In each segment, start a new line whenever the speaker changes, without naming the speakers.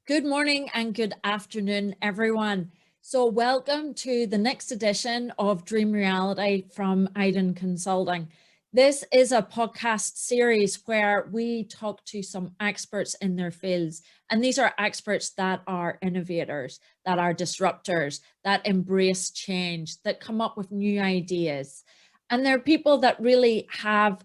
Good morning and good afternoon, everyone. So welcome to the next edition of Dream Reality from Idunn Consulting. This is a podcast series where we talk to some experts in their fields. And these are experts that are innovators, that are disruptors, that embrace change, that come up with new ideas. And they're people that really have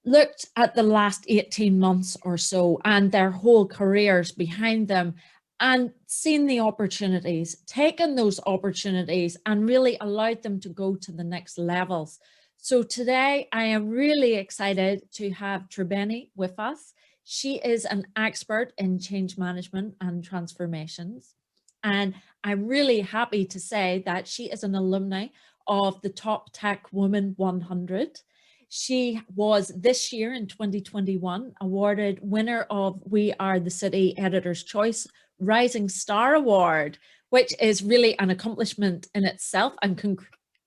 looked at the last 18 months or so and their whole careers behind them and seen the opportunities, taken those opportunities and really allowed them to go to the next levels. So today I am really excited to have Tribeni with us. She is an expert in change management and transformations. And I'm really happy to say that she is an alumni of the Top Tech Woman 100. She was this year in 2021 awarded winner of We Are the City Editor's Choice Rising Star Award, which is really an accomplishment in itself, and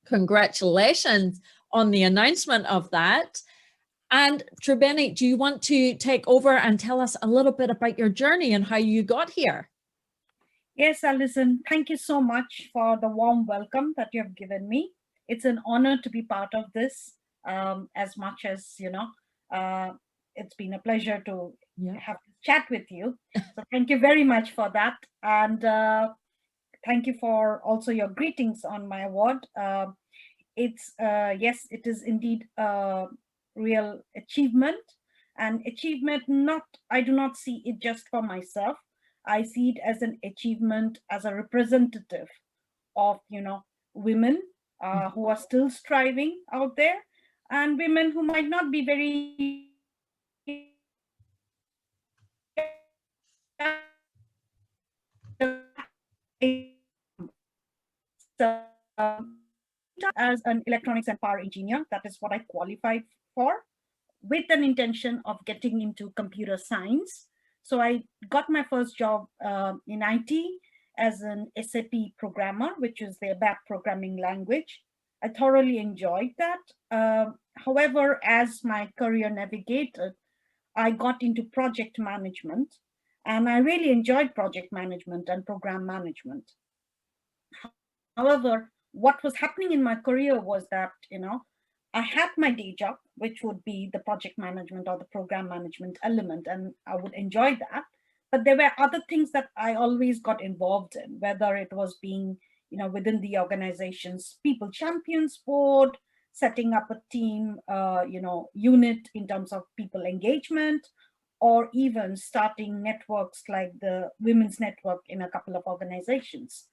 congratulations on the announcement of that. And Tribeni, do you want to take over and tell us a little bit about your journey and how you got here?
Yes, Alison, thank you so much for the warm welcome that you have given me. It's an honor to be part of this. As much as it's been a pleasure to have this chat with you. So thank you very much for that, and thank you for also your greetings on my award. Yes, it is indeed a real achievement, and achievement. I do not see it just for myself. I see it as an achievement as a representative of women who are still striving out there, and women who might not be very as an electronics and power engineer. That is what I qualified for, with an intention of getting into computer science. So I got my first job in IT as an SAP programmer, which is the ABAP programming language. I thoroughly enjoyed that. However, as my career navigated, I got into project management, and I really enjoyed project management and program management. However, what was happening in my career was that, I had my day job, which would be the project management or the program management element, and I would enjoy that. But there were other things that I always got involved in, whether it was being, within the organization's people champions board, setting up a team, unit in terms of people engagement, or even starting networks like the Women's Network in a couple of organizations.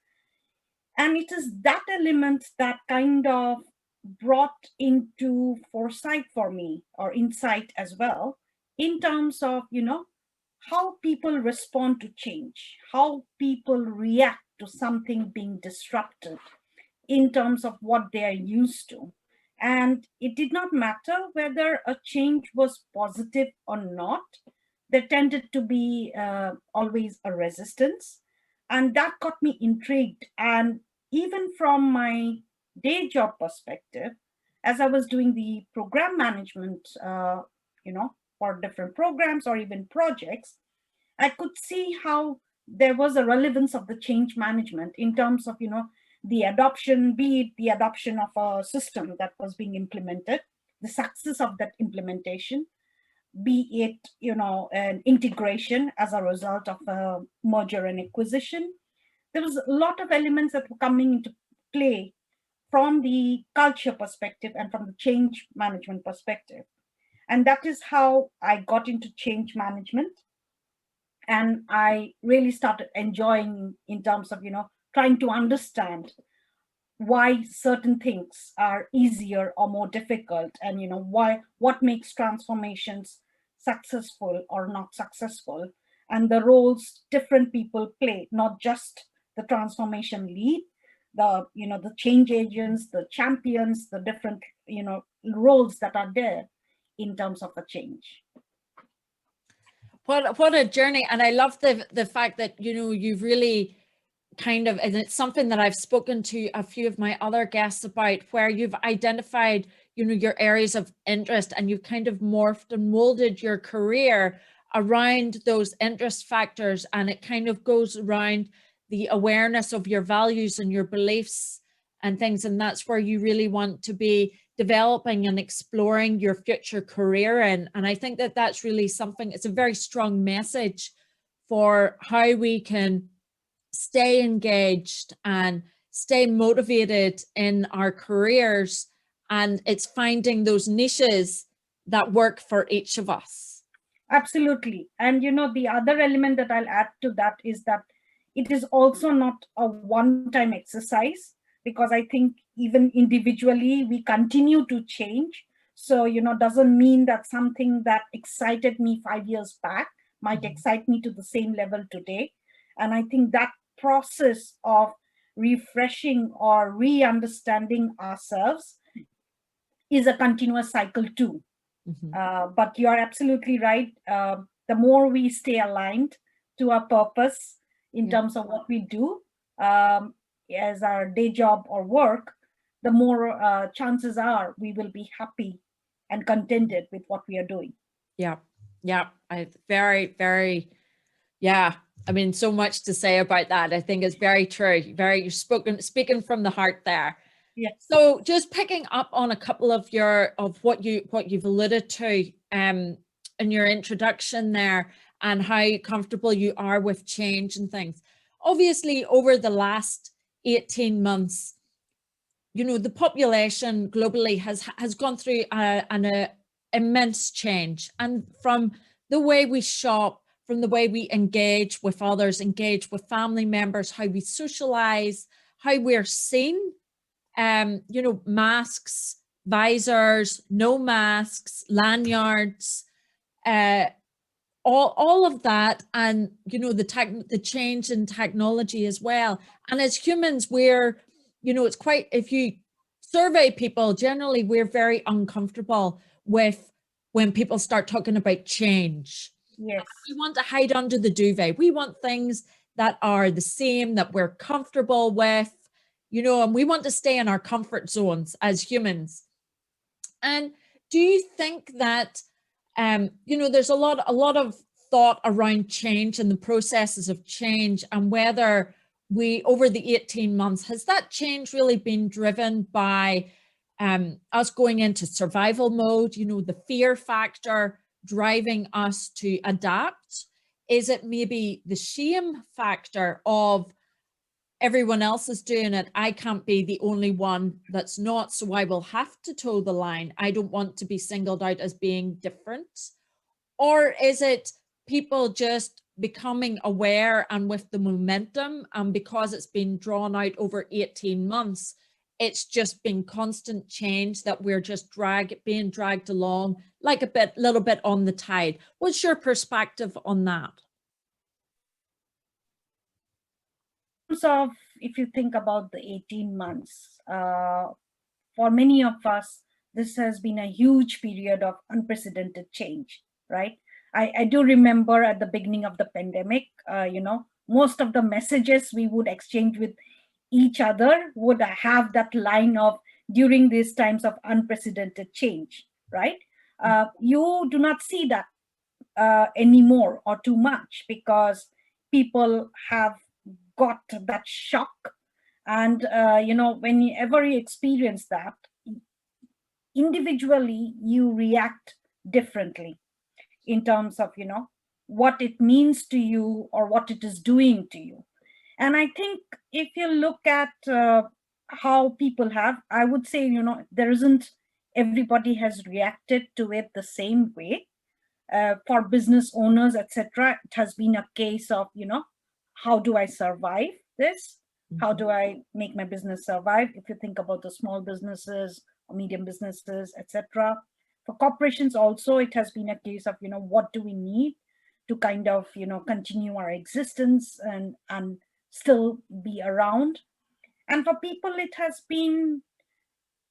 And it is that element that kind of brought into foresight for me, or insight as well, in terms of, how people respond to change, how people react to something being disrupted in terms of what they are used to. And it did not matter whether a change was positive or not. There tended to be always a resistance. And that got me intrigued. And even from my day job perspective, as I was doing the program management, for different programs or even projects, I could see how there was a relevance of the change management in terms of, the adoption, be it the adoption of a system that was being implemented, the success of that implementation, be it, an integration as a result of a merger and acquisition. There was a lot of elements that were coming into play from the culture perspective and from the change management perspective. And that is how I got into change management. And I really started enjoying in terms of, trying to understand why certain things are easier or more difficult, and, what makes transformations successful or not successful, and the roles different people play, not just the transformation lead, the change agents, the champions, the different, roles that are there in terms of a change.
What a journey. And I love the fact that, you've really kind of, and it's something that I've spoken to a few of my other guests about, where you've identified, your areas of interest, and you've kind of morphed and molded your career around those interest factors, and it kind of goes around the awareness of your values and your beliefs and things. And that's where you really want to be developing and exploring your future career in. And I think that that's really something, it's a very strong message for how we can stay engaged and stay motivated in our careers. And it's finding those niches that work for each of us.
Absolutely. And the other element that I'll add to that is that it is also not a one-time exercise, because I think even individually we continue to change. So, doesn't mean that something that excited me 5 years back might excite me to the same level today. And I think that process of refreshing or re-understanding ourselves is a continuous cycle too. But you are absolutely right. The more we stay aligned to our purpose in terms of what we do as our day job or work, the more chances are we will be happy and contented with what we are doing.
Yeah. Very, very, I mean, so much to say about that. I think it's very true. You're speaking from the heart there.
Yes.
So just picking up on a couple of what you've alluded to in your introduction there, and how comfortable you are with change and things. Obviously, over the last 18 months, the population globally has gone through an immense change, and from the way we shop, from the way we engage with others, engage with family members, how we socialize, how we're seen. Masks, visors, no masks, lanyards, all of that, and the change in technology as well. And as humans, we're, it's quite, if you survey people, generally we're very uncomfortable with when people start talking about change.
Yes.
We want to hide under the duvet. We want things that are the same, that we're comfortable with, and we want to stay in our comfort zones as humans. And do you think that, there's a lot of thought around change and the processes of change, and whether over the 18 months, has that change really been driven by us going into survival mode, the fear factor driving us to adapt? Is it maybe the shame factor of everyone else is doing it, I can't be the only one that's not, so I will have to toe the line, I don't want to be singled out as being different? Or is it people just becoming aware, and with the momentum, and because it's been drawn out over 18 months, it's just been constant change that we're just being dragged along like little bit on the tide? What's your perspective on that?
Of, if you think about the 18 months, for many of us, this has been a huge period of unprecedented change, right? I do remember at the beginning of the pandemic, most of the messages we would exchange with each other would have that line of during these times of unprecedented change, right? You do not see that anymore or too much, because people have got that shock. And whenever you experience that, individually you react differently in terms of what it means to you or what it is doing to you. And I think if you look at how people have, I would say there isn't, everybody has reacted to it the same way. For business owners, etc., it has been a case of how do I survive this? How do I make my business survive? If you think about the small businesses or medium businesses, etc. For corporations also, it has been a case of, what do we need to kind of, continue our existence and still be around? And for people, it has been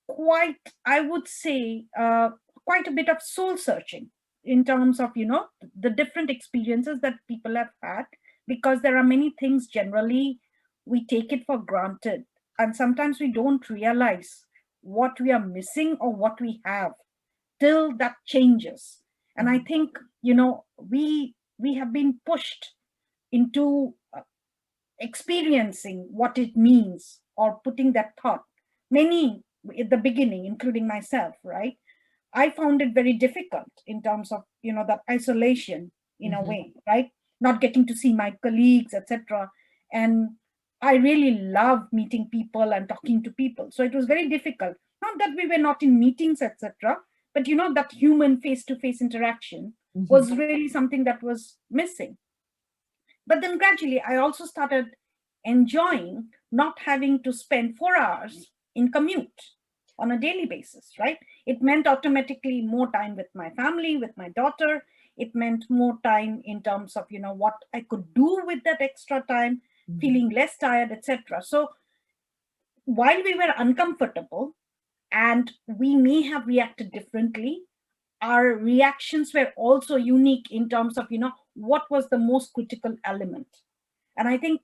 quite, I would say, quite a bit of soul searching in terms of, the different experiences that people have had, because there are many things generally we take it for granted, and sometimes we don't realize what we are missing or what we have till that changes. And I think, we have been pushed into experiencing what it means, or putting that thought. Many at the beginning, including myself, right? I found it very difficult in terms of, that isolation in a way, right? Not getting to see my colleagues, etc. And I really love meeting people and talking to people. So it was very difficult. Not that we were not in meetings, etc., but that human face-to-face interaction was really something that was missing. But then gradually, I also started enjoying not having to spend 4 hours in commute on a daily basis, right? It meant automatically more time with my family, with my daughter. It meant more time in terms of, what I could do with that extra time, feeling less tired, etc. So while we were uncomfortable and we may have reacted differently, our reactions were also unique in terms of, what was the most critical element. And I think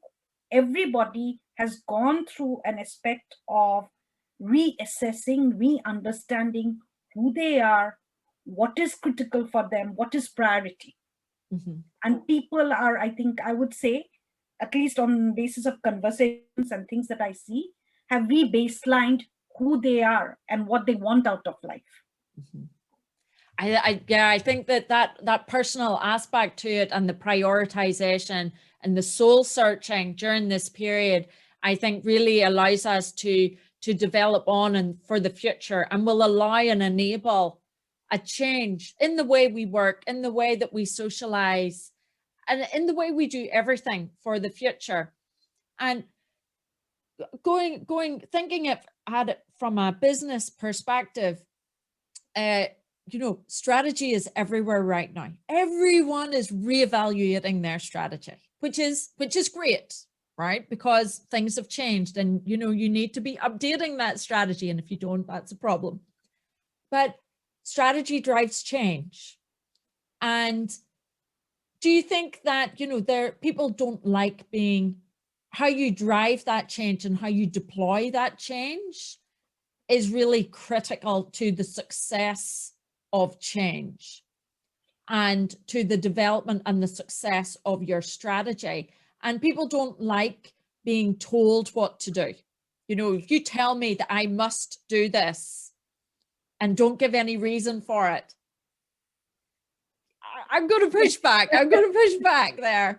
everybody has gone through an aspect of reassessing, re-understanding who they are, what is critical for them, what is priority. And people are, I think, I would say, at least on basis of conversations and things that I see, have re-baselined who they are and what they want out of life.
I think that personal aspect to it, and the prioritization and the soul searching during this period, I think really allows us to develop on and for the future, and will allow and enable a change in the way we work, in the way that we socialize, and in the way we do everything for the future. And thinking at it from a business perspective, strategy is everywhere right now. Everyone is reevaluating their strategy, which is great, right? Because things have changed, and you need to be updating that strategy. And if you don't, that's a problem. But strategy drives change. And do you think that, people don't like how you drive that change and how you deploy that change is really critical to the success of change and to the development and the success of your strategy? And people don't like being told what to do. If you tell me that I must do this and don't give any reason for it, I'm going to push back. I'm going to push back there,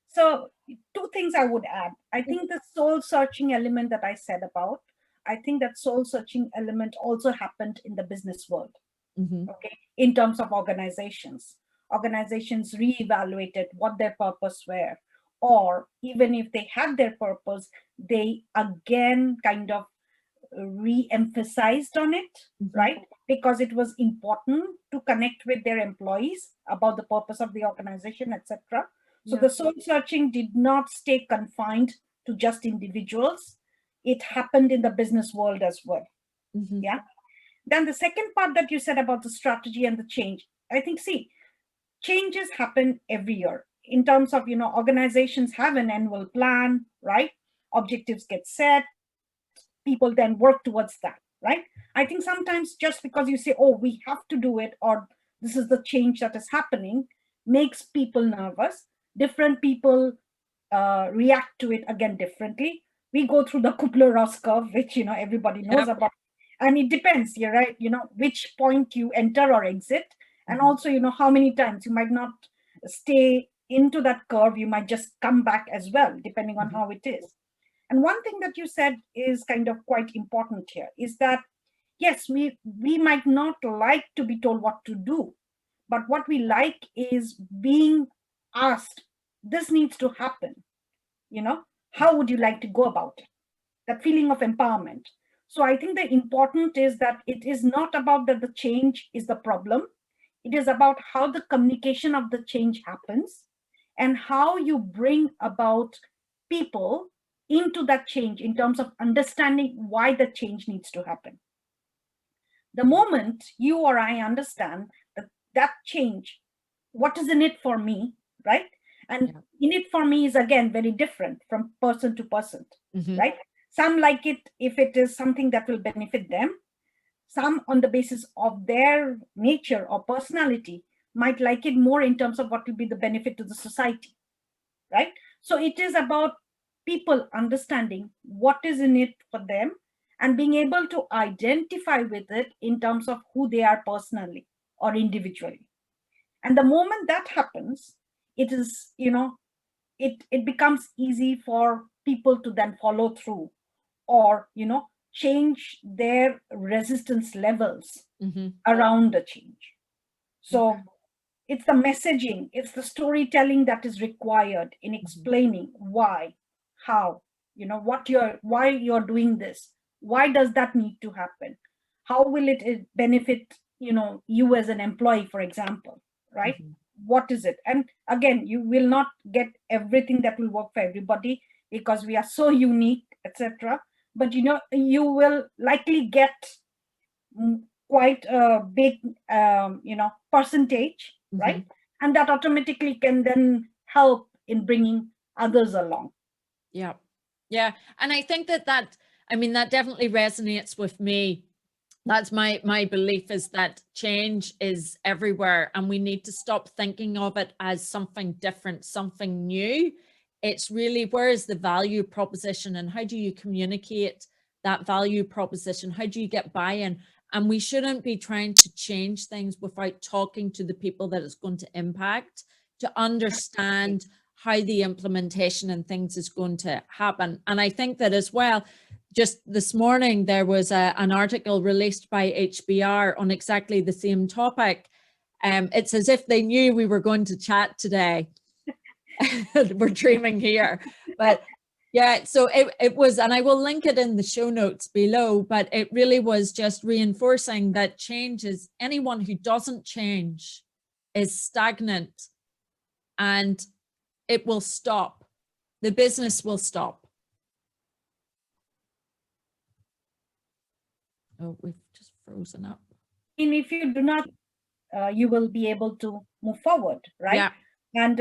So 2 things I would add. I think the soul searching element that I said about, I think that soul searching element also happened in the business world. Okay, in terms of organizations reevaluated what their purpose were, or even if they had their purpose, they again kind of re-emphasized on it, right? Because it was important to connect with their employees about the purpose of the organization, etc. So the soul searching did not stay confined to just individuals. It happened in the business world as well. Yeah. Then the second part that you said about the strategy and the change, I think, changes happen every year in terms of, organizations have an annual plan, right? Objectives get set, people then work towards that, right? I think sometimes just because you say, oh, we have to do it, or this is the change that is happening, makes people nervous. Different people react to it again differently. We go through the Kubler-Ross curve, which everybody knows about. And it depends, you're right, which point you enter or exit, and also, how many times you might not stay into that curve, you might just come back as well, depending on how it is. And one thing that you said is kind of quite important here, is that, yes, we might not like to be told what to do, but what we like is being asked, this needs to happen, how would you like to go about it? That feeling of empowerment. So I think the important is that it is not about that the change is the problem. It is about how the communication of the change happens and how you bring about people into that change in terms of understanding why the change needs to happen. The moment you or I understand that change, what is in it for me, right? And in it for me is again very different from person to person, right? Some like it if it is something that will benefit them. Some on the basis of their nature or personality might like it more in terms of what will be the benefit to the society, right? So it is about people understanding what is in it for them and being able to identify with it in terms of who they are personally or individually. And the moment that happens, it is, it becomes easy for people to then follow through or, change their resistance levels around the change. So it's the messaging, it's the storytelling that is required in explaining why, how, why you're doing this. Why does that need to happen? How will it benefit, you as an employee, for example, right? What is it? And again, you will not get everything that will work for everybody because we are so unique, etc. But, you will likely get quite a big, percentage, right? And that automatically can then help in bringing others along.
Yeah. Yeah. And I think that definitely resonates with me. That's my belief, is that change is everywhere and we need to stop thinking of it as something different, something new. It's really, where is the value proposition and how do you communicate that value proposition? How do you get buy-in? And we shouldn't be trying to change things without talking to the people that it's going to impact, to understand how the implementation and things is going to happen. And I think that as well, just this morning, there was an article released by HBR on exactly the same topic. It's as if they knew we were going to chat today. We're dreaming here. But yeah, so it was, and I will link it in the show notes below, but it really was just reinforcing that change is, anyone who doesn't change is stagnant and it will stop. The business will stop. Oh, we've just frozen up.
And if you do not, you will be able to move forward, right?
Yeah.
And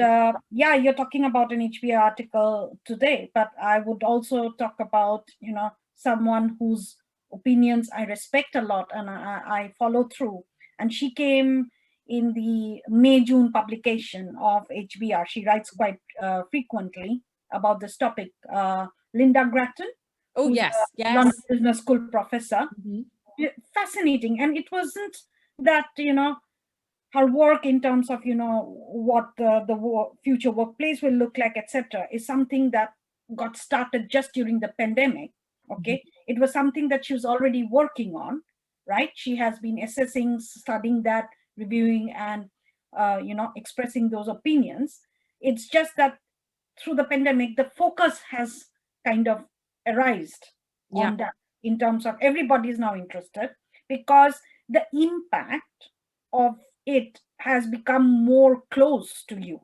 you're talking about an HBR article today, but I would also talk about, someone whose opinions I respect a lot and I follow through. And she came in the May-June publication of HBR. She writes quite frequently about this topic. Linda Grattan.
Oh, yes.
London Business School professor. Fascinating. And it wasn't that, her work in terms of, what the future workplace will look like, etc., is something that got started just during the pandemic. Okay. It was something that she was already working on, right? She has been assessing, studying that, reviewing, and, expressing those opinions. It's just that through the pandemic, the focus has kind of arisen on that, in terms of everybody is now interested, because the impact of it has become more close to you,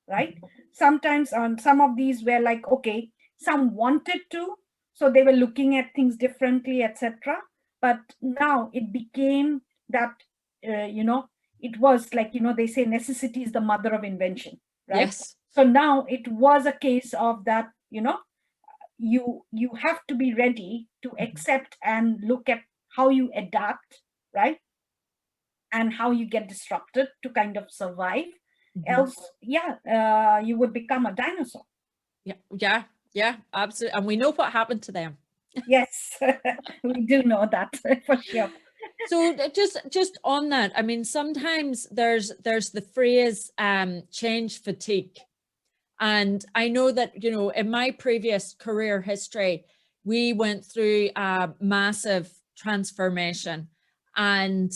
right? Sometimes on some of these were like, okay, some wanted to, so they were looking at things differently, etc. But now it became that, it was like, they say necessity is the mother of invention, right?
Yes.
So now it was a case of that, you have to be ready to accept and look at how you adapt, right? And how you get disrupted to kind of survive. Else, you would become a dinosaur.
Yeah, absolutely. And we know what happened to them.
Yes, we do know that for sure.
So just on that, I mean, sometimes there's the phrase change fatigue. And I know that, in my previous career history, we went through a massive transformation. And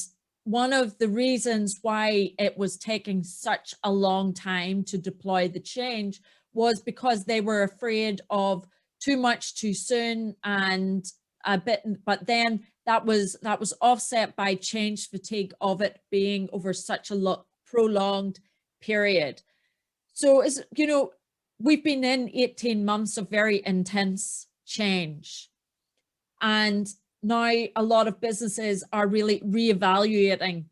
one of the reasons why it was taking such a long time to deploy the change was because they were afraid of too much too soon, and a bit, but then that was offset by change fatigue of it being over such a prolonged period. So we've been in 18 months of very intense change, and now a lot of businesses are really reevaluating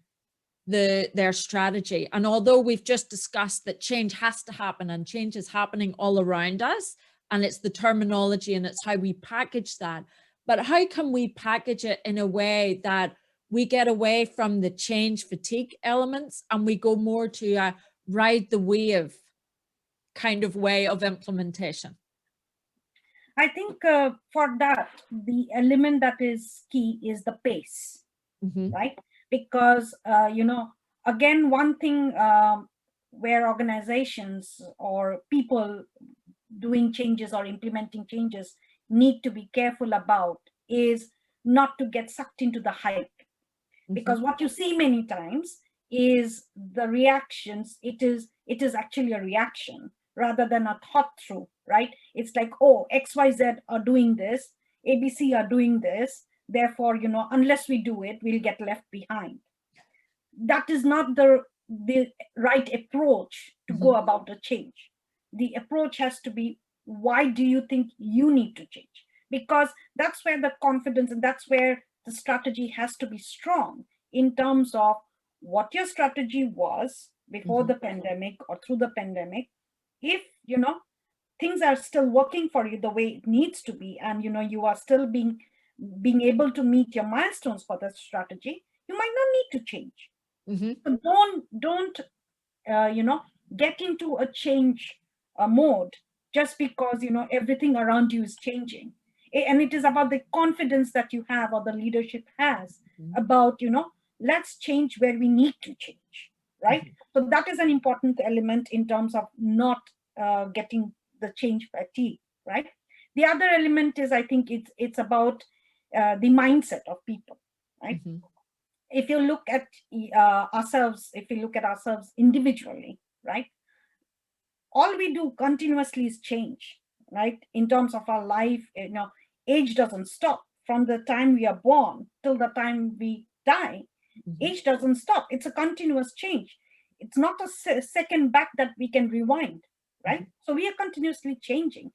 their strategy. And although we've just discussed that change has to happen and change is happening all around us, and it's the terminology and it's how we package that, but how can we package it in a way that we get away from the change fatigue elements and we go more to a ride the wave kind of way of implementation?
I think for that, the element that is key is the pace, right? Because, again, one thing where organizations or people doing changes or implementing changes need to be careful about is not to get sucked into the hype. Because what you see many times is the reactions, it is actually a reaction rather than a thought through, right? It's like, oh, XYZ are doing this, ABC are doing this, therefore, unless we do it, we'll get left behind. That is not the right approach to go about a change. The approach has to be, why do you think you need to change? Because that's where the confidence and that's where the strategy has to be strong in terms of what your strategy was before the pandemic or through the pandemic. If things are still working for you the way it needs to be, and you are still being able to meet your milestones for the strategy, you might not need to change. So don't get into a change mode just because everything around you is changing. And it is about the confidence that you have or the leadership has about let's change where we need to change, right? So that is an important element in terms of not getting the change fatigue, right? The other element is, I think it's about the mindset of people, right? If you look at ourselves individually, right? All we do continuously is change, right? In terms of our life, age doesn't stop from the time we are born till the time we die. Age doesn't stop. It's a continuous change. It's not a second back that we can rewind, right? So we are continuously changing.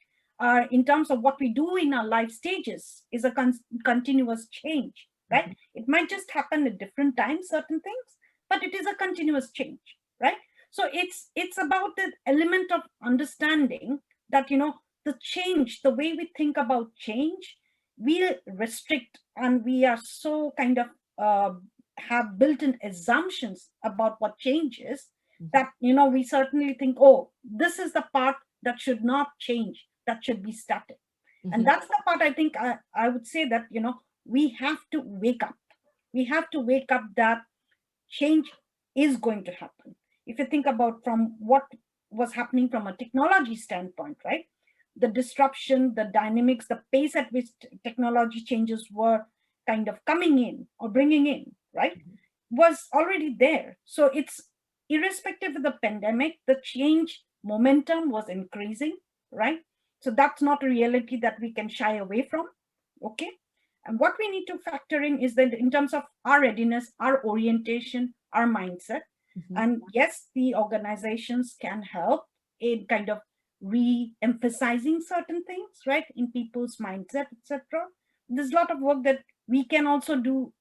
In terms of what we do in our life stages is a continuous change, right? It might just happen at different times, certain things, but it is a continuous change, right? So it's about the element of understanding that the change, the way we think about change, we restrict and we are so kind of have built-in assumptions about what change is that we certainly think, oh, this is the part that should not change, that should be static. And that's the part I think I would say that we have to wake up. We have to wake up that change is going to happen. If you think about from what was happening from a technology standpoint, right? The disruption, the dynamics, the pace at which technology changes were kind of coming in or bringing in, right? Was already there. So it's irrespective of the pandemic, the change momentum was increasing, right? So that's not a reality that we can shy away from, okay? And what we need to factor in is that in terms of our readiness, our orientation, our mindset, and yes, the organizations can help in kind of re-emphasizing certain things, right, in people's mindset, etc. There's a lot of work that we can also do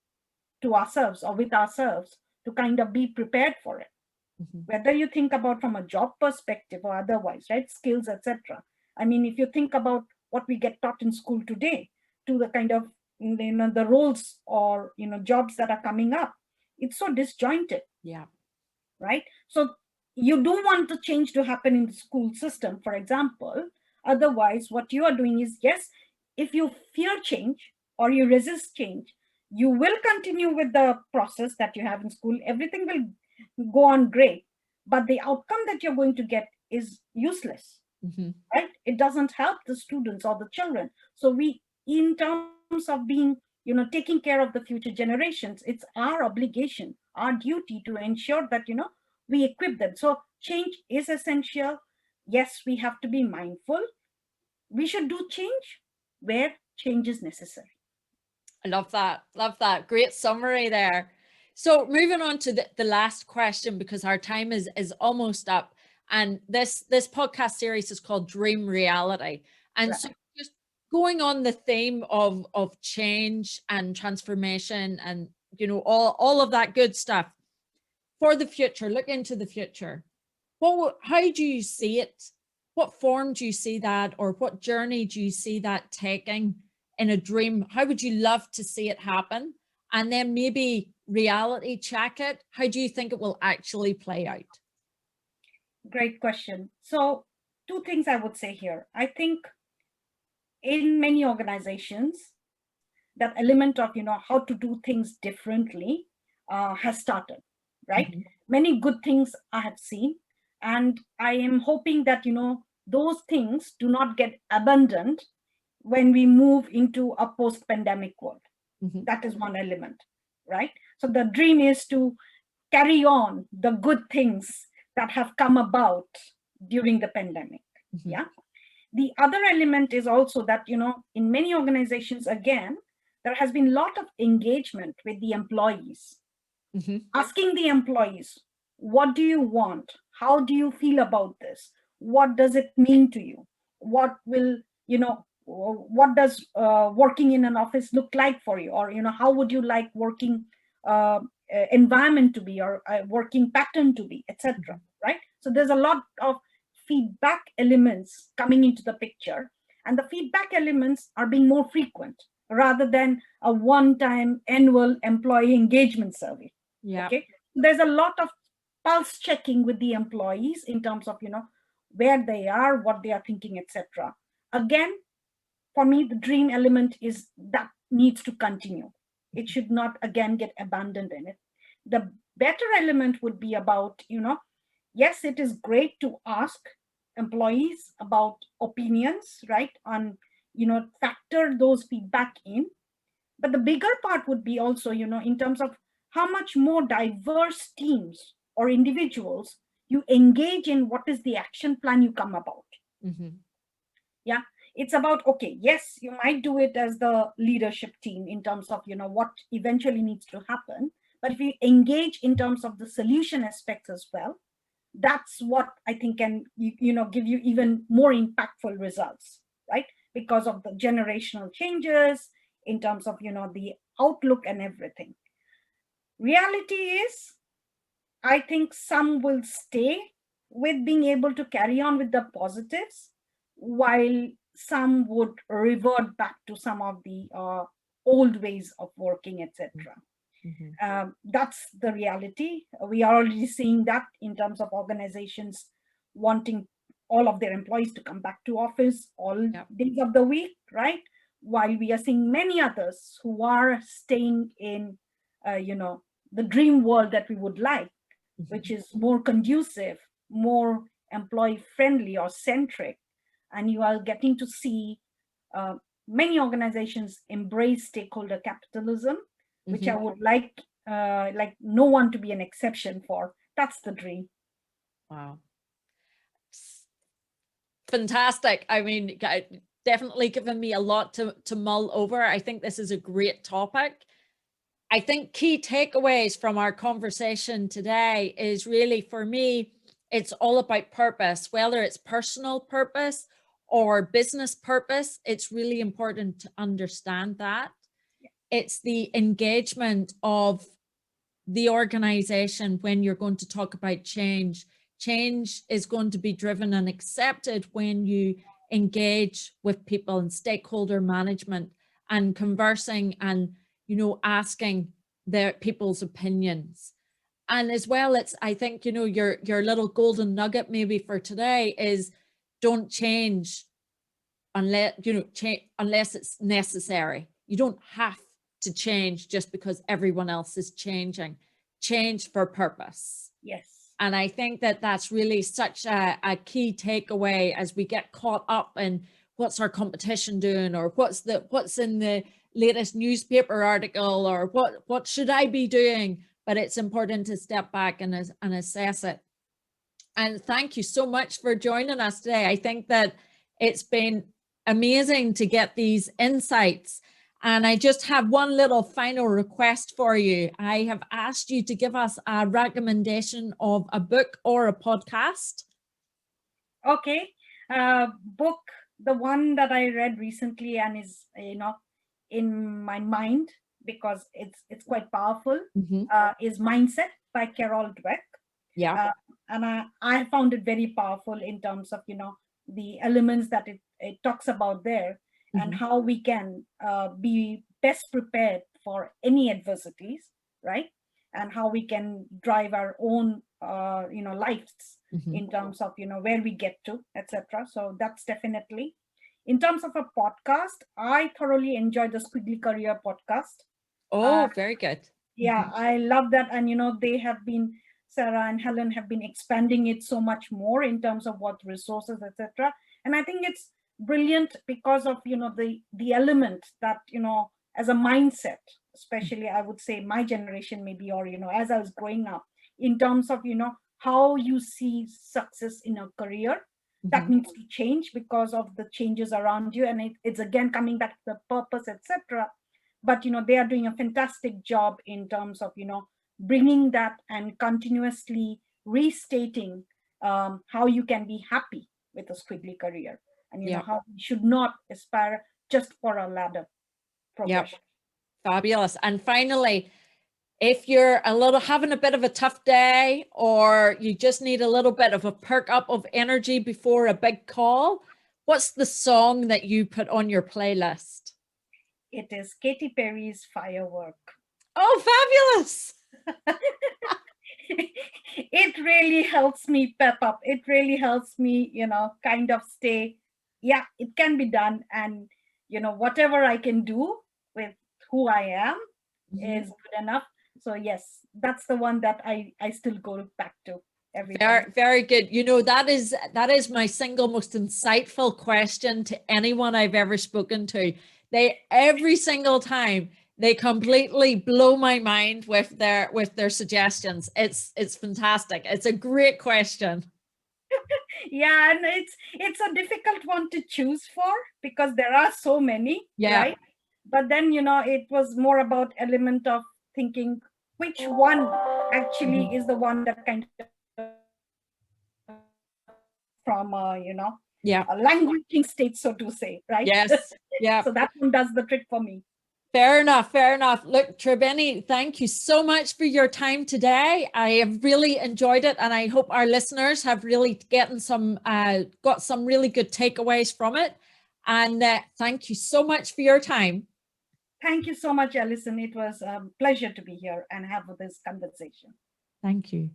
to ourselves or with ourselves to kind of be prepared for it. Whether you think about from a job perspective or otherwise, right, skills, etc. I mean, if you think about what we get taught in school today to the kind of the roles or jobs that are coming up, it's so disjointed.
Yeah.
Right? So you do want the change to happen in the school system, for example. Otherwise, what you are doing is, yes, if you fear change or you resist change, you will continue with the process that you have in school. Everything will go on great, but the outcome that you're going to get is useless, right? It doesn't help the students or the children. So we, in terms of being taking care of the future generations, it's our obligation, our duty to ensure that we equip them. So change is essential. Yes, we have to be mindful. We should do change where change is necessary.
I love that. Love that. Great summary there. So moving on to the last question, because our time is almost up. And this podcast series is called Dream Reality. And right. So just going on the theme of change and transformation and, all of that good stuff for the future, look into the future. How do you see it? What form do you see that, or what journey do you see that taking in a dream? How would you love to see it happen? and then maybe reality check it? How do you think it will actually play out?
Great question. So two things I would say here. I think in many organizations, that element of, how to do things differently has started, right?
Mm-hmm.
Many good things I have seen, and I am hoping that, those things do not get abandoned when we move into a post-pandemic world.
Mm-hmm.
That is one element, right? So the dream is to carry on the good things that have come about during the pandemic.
Mm-hmm.
Yeah. The other element is also that, in many organizations, again, there has been a lot of engagement with the employees,
Mm-hmm.
asking the employees, what do you want? How do you feel about this? What does it mean to you? What will, what does working in an office look like for you? Or, how would you like working environment to be, or working pattern to be, etc. Right? So there's a lot of feedback elements coming into the picture, and the feedback elements are being more frequent rather than a one-time annual employee engagement survey.
Yeah.
Okay. There's a lot of pulse checking with the employees in terms of, where they are, what they are thinking, etc. Again, for me, the dream element is that needs to continue. It should not again get abandoned in it. The better element would be about, yes, it is great to ask employees about opinions, right? On, factor those feedback in. But the bigger part would be also, in terms of how much more diverse teams or individuals you engage in what is the action plan you come about.
Mm-hmm.
Yeah. It's about, okay, yes, you might do it as the leadership team in terms of, what eventually needs to happen. But if you engage in terms of the solution aspects as well, that's what I think can, give you even more impactful results, right? Because of the generational changes in terms of, the outlook and everything. Reality is, I think some will stay with being able to carry on with the positives, while some would revert back to some of the old ways of working, etc.
Mm-hmm.
That's the reality. We are already seeing that in terms of organizations wanting all of their employees to come back to office all days of the week, right? While we are seeing many others who are staying in, the dream world that we would like, which is more conducive, more employee friendly or centric. And you are getting to see many organizations embrace stakeholder capitalism, which I would like no one to be an exception for. That's the dream.
Wow. Fantastic. I mean, definitely given me a lot to mull over. I think this is a great topic. I think key takeaways from our conversation today is really, for me, it's all about purpose, whether it's personal purpose or business purpose. It's really important to understand that. It's the engagement of the organization when you're going to talk about change. Change is going to be driven and accepted when you engage with people and stakeholder management and conversing and, asking their people's opinions. And as well, it's, I think, your little golden nugget maybe for today is don't change unless, unless it's necessary. You don't have to change just because everyone else is changing. Change for purpose.
Yes.
And I think that that's really such a key takeaway as we get caught up in what's our competition doing, or what's in the latest newspaper article, or what should I be doing? But it's important to step back and assess it. And thank you so much for joining us today. I think that it's been amazing to get these insights. And I just have one little final request for you. I have asked you to give us a recommendation of a book or a podcast.
Okay. Book, the one that I read recently and is, in my mind, because it's quite powerful, is Mindset by Carol Dweck.
Yeah.
And I found it very powerful in terms of, the elements that it talks about there, and how we can be best prepared for any adversities, right? And how we can drive our own, lives in terms of, where we get to, etc. So that's definitely. In terms of a podcast, I thoroughly enjoy the Squiggly Career podcast.
Oh, very good.
Yeah, I love that. And, they have been, Sarah and Helen have been expanding it so much more in terms of what resources, etc. And I think it's brilliant because of, the element that, as a mindset, especially I would say my generation maybe, or, as I was growing up, in terms of, how you see success in a career, that needs to change because of the changes around you. And it's again coming back to the purpose, etc. But they are doing a fantastic job in terms of bringing that and continuously restating how you can be happy with a Squiggly career, and how you should not aspire just for a ladder progression.
Fabulous. And finally, if you're having a bit of a tough day, or you just need a little bit of a perk up of energy before a big call, what's the song that you put on your playlist?
It is Katy Perry's Firework.
Oh, fabulous.
It really helps me pep up. It really helps me, kind of stay, yeah, it can be done. And, whatever I can do with who I am is good enough. So yes, that's the one that I still go back to every time.
Very good. That is my single most insightful question to anyone I've ever spoken to. Every single time they completely blow my mind with their suggestions. It's fantastic. It's a great question.
Yeah, and it's a difficult one to choose for because there are so many, right? But then, it was more about element of thinking which one actually is the one that kind of from a languaging state, so to say, right?
Yes. Yeah.
So that one does the trick for me.
Fair enough. Look, Tribeni, thank you so much for your time today. I have really enjoyed it, and I hope our listeners have really got some really good takeaways from it. And thank you so much for your time.
Thank you so much, Alison. It was a pleasure to be here and have this conversation.
Thank you.